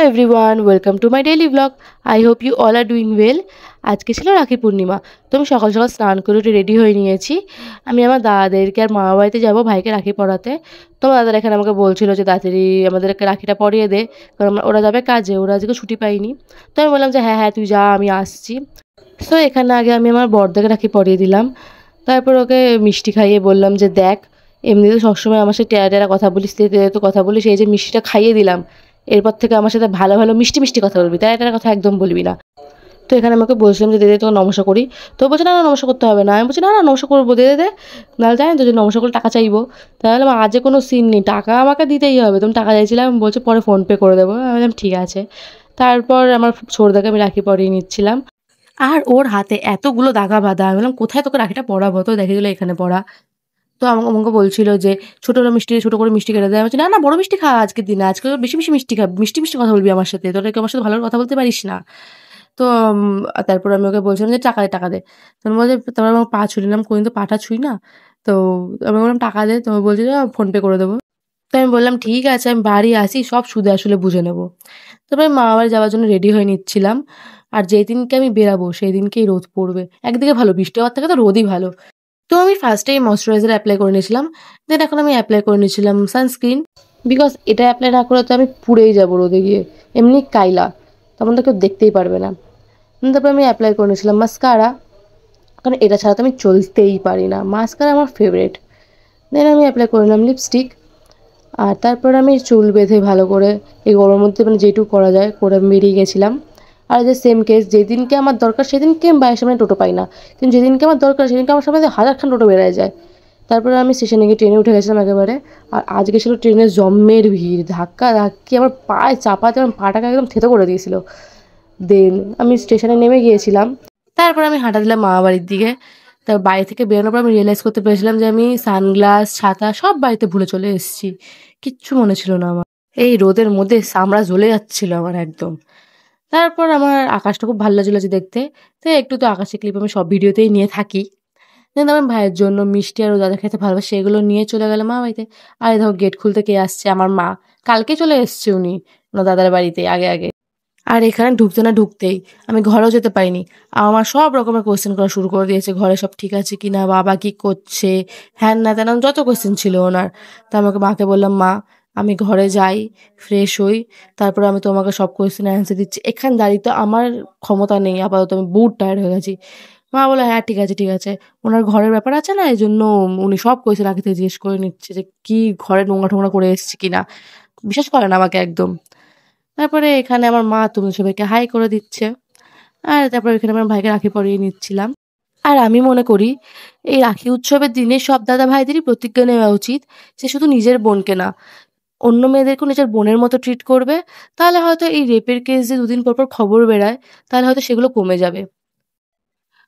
Everyone, welcome to my daily blog. I hope you all are doing well. আজকে ছিল রাখি পূর্ণিমা, তো আমি সকাল সকাল স্নান করে উঠে রেডি হয়ে নিয়েছি। আমি আমার দাদাদেরকে আর মামা বাড়িতে যাবো ভাইকে রাখি পরাতে। তো আমার দাদারা এখানে আমাকে বলছিল যে তাড়াতাড়ি আমাদেরকে রাখিটা পরিয়ে দে, কারণ ওরা যাবে কাজে, ওরা আজকে ছুটি পাইনি। তো আমি বললাম যে হ্যাঁ হ্যাঁ তুই যা, আমি আসছি। তো এখানে আগে আমি আমার বড়দাকে রাখি পরিয়ে দিলাম। তারপর ওকে মিষ্টি খাইয়ে বললাম যে দেখ, এমনিতে সবসময় আমার সাথে টেরা টেরা কথা বলিস, তো কথা বলিস, এই যে মিষ্টিটা খাইয়ে দিলাম, এরপর থেকে আমার সাথে ভালো ভালো মিষ্টি মিষ্টি কথা বলবি, টেরা টেরা কথা একদম বলবি না। তো এখানে আমাকে বলছিলাম যে দিদি তোকে নমস্কার করি। তো বলছে না না নমস্কার করতে হবে না। আমি বলছি না না নমস্কার করবো, দে দে দে, নাহলে জানি তো যে নমস্কার করলে টাকা চাইবো। তাহলে আজে কোনো সিন নেই, টাকা আমাকে দিতেই হবে। তুমি টাকা চাইছিলাম, বলছে পরে ফোনপে করে দেবো। আমি বললাম ঠিক আছে। তারপর আমার ছোটদাকে আমি রাখি পরিয়ে নিচ্ছিলাম, আর ওর হাতে এতগুলো দাগা বাঁধা। আমি বললাম কোথায় তোকে রাখিটা পরাবো, তো দেখে দিল এখানে পরা। তো আমাকে বলছিল যে ছোটরা মিষ্টি, ছোট করে মিষ্টি কেটে দেয়। আমি বলছি না না বড় মিষ্টি খা আজকের দিনে, আজকে বেশি বেশি মিষ্টি খা, মিষ্টি মিষ্টি কথা বলবি আমার সাথে, তোরা কি আমার সাথে ভালো করে কথা বলতে পারিস না। তো তারপর আমি ওকে বলছিলাম যে টাকা দে টাকা দে। তখন বলছে, তারপর আমার পা ছুঁলাম, কোনদিন তো পাটা ছুঁই না। তো আমি বললাম টাকা দে, তো বলছে যে ফোনপে করে দেবো। তো আমি বললাম ঠিক আছে, আমি বাড়ি আসি সব সুদে আসলে বুঝে নেবো। তারপরে মা বাড়ি যাওয়ার জন্য রেডি হয়ে নিচ্ছিলাম। আর যেই দিনকে আমি বেরাবো সেই দিনকেই রোদ পড়বে। একদিকে ভালো, বৃষ্টি হওয়ার থেকে তো রোদই ভালো। তো আমি ফার্স্টেই ময়শ্চারাইজার অ্যাপ্লাই করে নিয়েছিলাম। দেন এখন আমি অ্যাপ্লাই করে নিয়েছিলাম সানস্ক্রিন, বিকজ এটা অ্যাপ্লাই না করে তো আমি পুড়েই যাবো রোদে গিয়ে, এমনি কাইলা, তখন তো কেউ দেখতেই পারবে না। তারপর আমি অ্যাপ্লাই করে নিয়েছিলাম মাস্কারা, কারণ এটা ছাড়া তো আমি চলতেই পারি না, মাস্কারা আমার ফেভারিট। দেন আমি অ্যাপ্লাই করে নিলাম লিপস্টিক। আর তারপর আমি চুল বেঁধে ভালো করে এই গরমের মধ্যে মানে যেটুকু করা যায় করে আমি বেরিয়ে গেছিলাম। আর যে সেম কেস, যেদিনকে আমার দরকার সেদিনকে আমি বাড়ির সামনে টোটো পাই না, কিন্তু যেদিনকে আমার দরকার সেদিনকে আমার সামনে হাজারখান টোটো বেড়ে যায়। তারপরে আমি স্টেশনে গিয়ে ট্রেনে উঠে গেছিলাম একেবারে। আর আজকে ছিল ট্রেনের জম্মের ভিড়, ধাক্কা ধাক্কি আমার পায়ে চাপাতে আমার পাটাকে একদম থেতো করে দিয়েছিল। দেন আমি স্টেশনে নেমে গিয়েছিলাম। তারপর আমি হাঁটা দিলাম মামা বাড়ির দিকে। তার বাড়ি থেকে বেরোনোর পর আমি রিয়েলাইজ করতে পেরেছিলাম যে আমি সানগ্লাস ছাতা সব বাড়িতে ভুলে চলে এসেছি। কিচ্ছু মনে ছিল না আমার। এই রোদের মধ্যে চামড়া জ্বলে যাচ্ছিল আমার একদম। তারপর আমার আকাশটা খুব ভালো লাগছিল যে দেখতে। তো একটু তো আকাশের ক্লিপ আমি সব ভিডিওতেই নিয়ে থাকি। দেন আমার ভাইয়ের জন্য মিষ্টি আর ও দাদা খেতে ভালোবাসে, সেগুলো নিয়ে চলে গেলাম মা বাড়িতে। আর এই দেখো গেট খুলতে কে আসছে, আমার মা। কালকে চলে এসছে উনি ওনার দাদার বাড়িতে আগে আগে। আর এখানে ঢুকতে না ঢুকতেই আমি ঘরেও যেতে পারিনি, আমার সব রকমের কোয়েশ্চেন করা শুরু করে দিয়েছে, ঘরে সব ঠিক আছে কিনা, বাবা কি করছে, হ্যান না তেন যত কোয়েশ্চেন ছিল ওনার। তা আমাকে মাকে বললাম মা আমি ঘরে যাই, ফ্রেশ হই, তারপরে আমি তোমাকে সব কোয়েশ্চেনের অ্যান্সার দিচ্ছি। এখানে দাঁড়িয়ে তো আমার ক্ষমতা নেই, আপাতত আমি বহুত টায়ার্ড হয়ে গেছি। মা বলে হ্যাঁ ঠিক আছে ঠিক আছে, ওনার ঘরের ব্যাপার আছে না, এই জন্য উনি সব কোয়েশ্চেন আগে থেকে জিজ্ঞেস করে নিচ্ছে যে কি ঘরে নোংরা টোংরা করে এসেছি কিনা। বিশ্বাস করে না আমাকে একদম। তারপরে এখানে আমার মা তুমি সবাইকে হাই করে দিচ্ছে। আর তারপর এখানে আমার ভাইকে রাখি পরিয়ে নিচ্ছিলাম। আর আমি মনে করি এই রাখি উৎসবের দিনে সব দাদা ভাইদেরই প্রতিজ্ঞা নেওয়া উচিত যে শুধু নিজের বোনকে না, অন্য মেয়েদেরকেও নিজের বোনের মতো ট্রিট করবে। তাহলে হয়তো এই রেপের কেস যে দুদিন পর পর খবর বেরায়, তাহলে হয়তো সেগুলো কমে যাবে।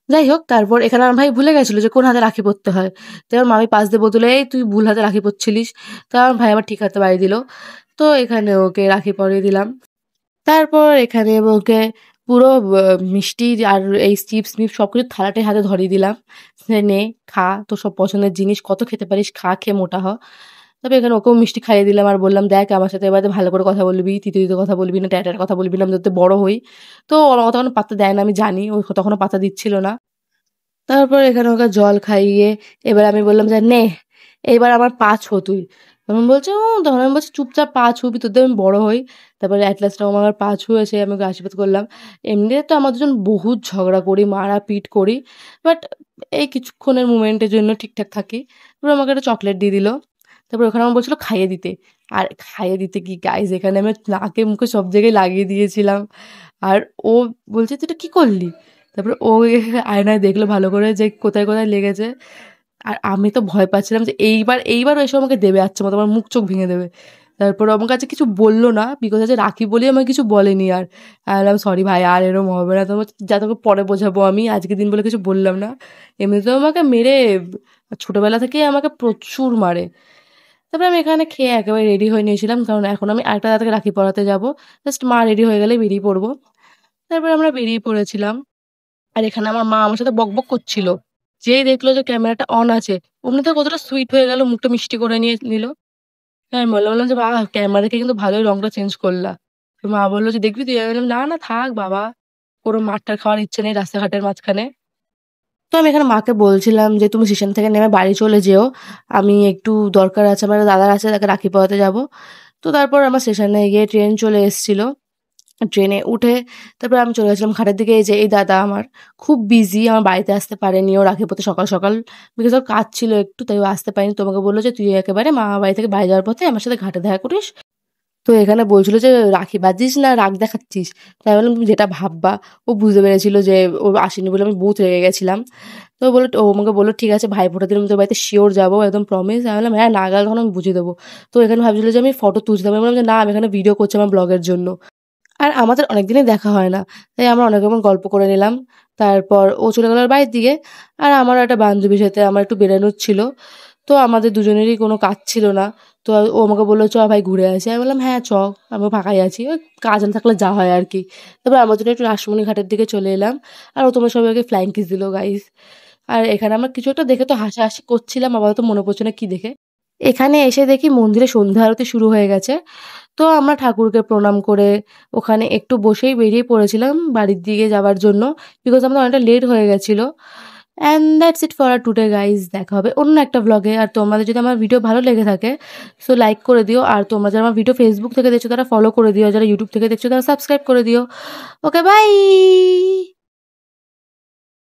যাই হোক, তারপর এখানে আমার ভাই ভুলে গেছিল যে কোন হাতে রাখি পরতে হয়। তো আমার মামি পাশ দিয়ে বলতো এই তুই ভুল হাতে রাখি পরছিলিস। তো আমার ভাই আবার ঠিক হাতে বাড়ি দিল। তো এখানে ওকে রাখি পরিয়ে দিলাম। তারপর এখানে ওকে পুরো মিষ্টি আর এই চিপস মিপস সবকিছু থালাটাই হাতে ধরিয়ে দিলাম। যে নে খা, তোর সব পছন্দের জিনিস কত খেতে পারিস, খা, খেয়ে মোটা হ। তবে এখানে ওকেও মিষ্টি খাইয়ে দিলাম আর বললাম দেখ আমার সাথে এবারে ভালো করে কথা বলবি, তিতে তিতে কথা বলবি না, ট্যাটার কথা বলবি না, আমি যাতে বড় হই। তো ও আমার কথা কোনো পাত্তা দেয় না, আমি জানি ও তখনও পাত্তা দিচ্ছিল না। তারপর এখানে ওকে জল খাইয়ে এবার আমি বললাম যে নে এবার আমার পা ছো তুই। তখন বলছে ও, তখন আমি বলছি চুপচাপ পা ছুবি, তোদের আমি বড় হই। তারপরে অ্যাট লাস্ট ও আমার পা ছুঁয়েছে, আমি ওকে আশীর্বাদ করলাম। এমনিতে তো আমরা দুজন বহুত ঝগড়া করি, মারাপিট করি, বাট এই কিছুক্ষণের মুমেন্টের জন্য ঠিকঠাক থাকি। তারপর আমাকে একটা চকলেট দিয়ে দিল। তারপর ওখানে আমার বলছিল খাইয়ে দিতে। আর খাইয়ে দিতে কি গাইজ, এখানে আমি নাকে মুখে সব জায়গায় লাগিয়ে দিয়েছিলাম। আর ও বলছে তুই এটা কি করলি। তারপরে ও আয়নায় দেখলো ভালো করে যে কোথায় কোথায় লেগেছে। আর আমি তো ভয় পাচ্ছিলাম যে এইবার ও এসে আমাকে দেবে, আচ্ছা মতো আমার মুখ চোখ ভেঙে দেবে। তারপর আমার কাছে কিছু বললো না, বিকজ আছে রাখি বলেই আমাকে কিছু বলেনি। আর বললাম সরি ভাই আর এরম হবে না, তোমার যা তোকে পরে বোঝাবো, আমি আজকের দিন বলে কিছু বললাম না। এমনিতেও আমাকে মেরে ছোটবেলা থেকেই আমাকে প্রচুর মারে। তারপরে আমি এখানে খেয়ে একেবারে রেডি হয়ে নিয়েছিলাম, কারণ এখন আমি আরেকটা দাদাকে রাখি পরাতে যাবো। জাস্ট মা রেডি হয়ে গেলে বেরিয়ে পড়বো। তারপরে আমরা বেরিয়ে পড়েছিলাম। আর এখানে আমার মা আমার সাথে বকবক করছিল। যেই দেখলো যে ক্যামেরাটা অন আছে, অমনি তো কতটা সুইট হয়ে গেল, মুখটা মিষ্টি করে নিয়ে নিল। হ্যাঁ, আমি বললাম যে বাহ ক্যামেরা দেখে কিন্তু ভালোই রংটা চেঞ্জ করলা। তো মা বলল যে, "দেখবি তুই?" আমি বললাম, "না, না থাক বাবা। কোনো মার-টার খাওয়ার ইচ্ছে নেই রাস্তাঘাটের মাঝখানে।" তো আমি এখানে মাকে বলছিলাম যে, "তুমি স্টেশন থেকে নেমে বাড়ি চলে যেও। আমি একটু দরকার আছে, আমার একটা দাদার আছে তাকে রাখি পরাতে যাবো।" তো তারপর আমার স্টেশনে গিয়ে ট্রেন চলে এসেছিল। ট্রেনে উঠে তারপর আমি চলে গেছিলাম ঘাটের দিকে। এই যে এই দাদা আমার খুব বিজি, আমার বাড়িতে আসতে পারেনি। ও রাখি পড়তে সকাল, সকাল বিকজ ওর কাজ ছিল একটু তাই ও আসতে পারেনি। তো আমাকে বলল যে, "তুই একেবারে মামার বাড়ি থেকে বাড়ি যাওয়ার পথে আমার সাথে ঘাটে দেখা করিস।" তো এখানে বলছিল যে, "রাখি বাঁধছিস না রাগ দেখাচ্ছিস?" তো আমি বললাম, "তুমি যেটা ভাববা।" ও বুঝতে পেরেছিল যে ও আসেনি বলে আমি বহুত রেগে গেছিলাম। তো ও আমাকে বলল, "ঠিক আছে ভাইফোঁটার দিন আমি তোর বাড়িতে সিওর যাবো, একদম প্রমিস।" আমি বললাম, "হ্যাঁ, না গেলে তখন আমি বুঝিয়ে দেবো।" তো এখানে ভাবছিল যে আমি ফটো তুলছিলাম। আমি বললাম যে, "না, আমি এখানে ভিডিও করছি আমার ব্লগের জন্য।" আর আমাদের অনেকদিনই দেখা হয় না। তাই আমরা অনেক রকম গল্প করে নিলাম। তারপর ও চলে গেল ওর বাড়ির দিকে। আর আমারও একটা বান্ধবীর সাথে আমার একটু বেরানোর ছিল। তো আমাদের দুজনেরই কোনো কাজ ছিল না। তো ও আমাকে বলল, "চ ভাই ঘুরে আসি।" আমি বললাম, "হ্যাঁ, চ। আমিও ফাঁকাই আছি।" ওই কাজ না থাকলে যা হয় আরকি। তারপর আমার জন্য একটু রাসমণি ঘাটের দিকে চলে এলাম। আর ও তোমাদের সবাইকে ফ্লাইং কিস দিল গাইস। আর এখানে আমরা কিছু একটা দেখে তো হাসাহাসি করছিলাম। আপাতত মনে পড়ছে না কি দেখে। এখানে এসে দেখি মন্দিরে সন্ধ্যা আরতি শুরু হয়ে গেছে। তো আমরা ঠাকুরকে প্রণাম করে ওখানে একটু বসেই বেরিয়ে পড়েছিলাম বাড়ির দিকে যাবার জন্য। বিকজ আমাদের অনেকটা লেট হয়ে গেছিল। And that's it for today guys. দেখা হবে অন্য একটা ভ্লগে। আর তোমাদের যদি আমার ভিডিও ভালো লেগে থাকে সো লাইক করে দিও। আর তোমরা যারা আমার ভিডিও ফেসবুক থেকে দেখছো তারা ফলো করে দিও। যারা ইউটিউব থেকে দেখছো তারা সাবস্ক্রাইব করে দিও। Okay bye.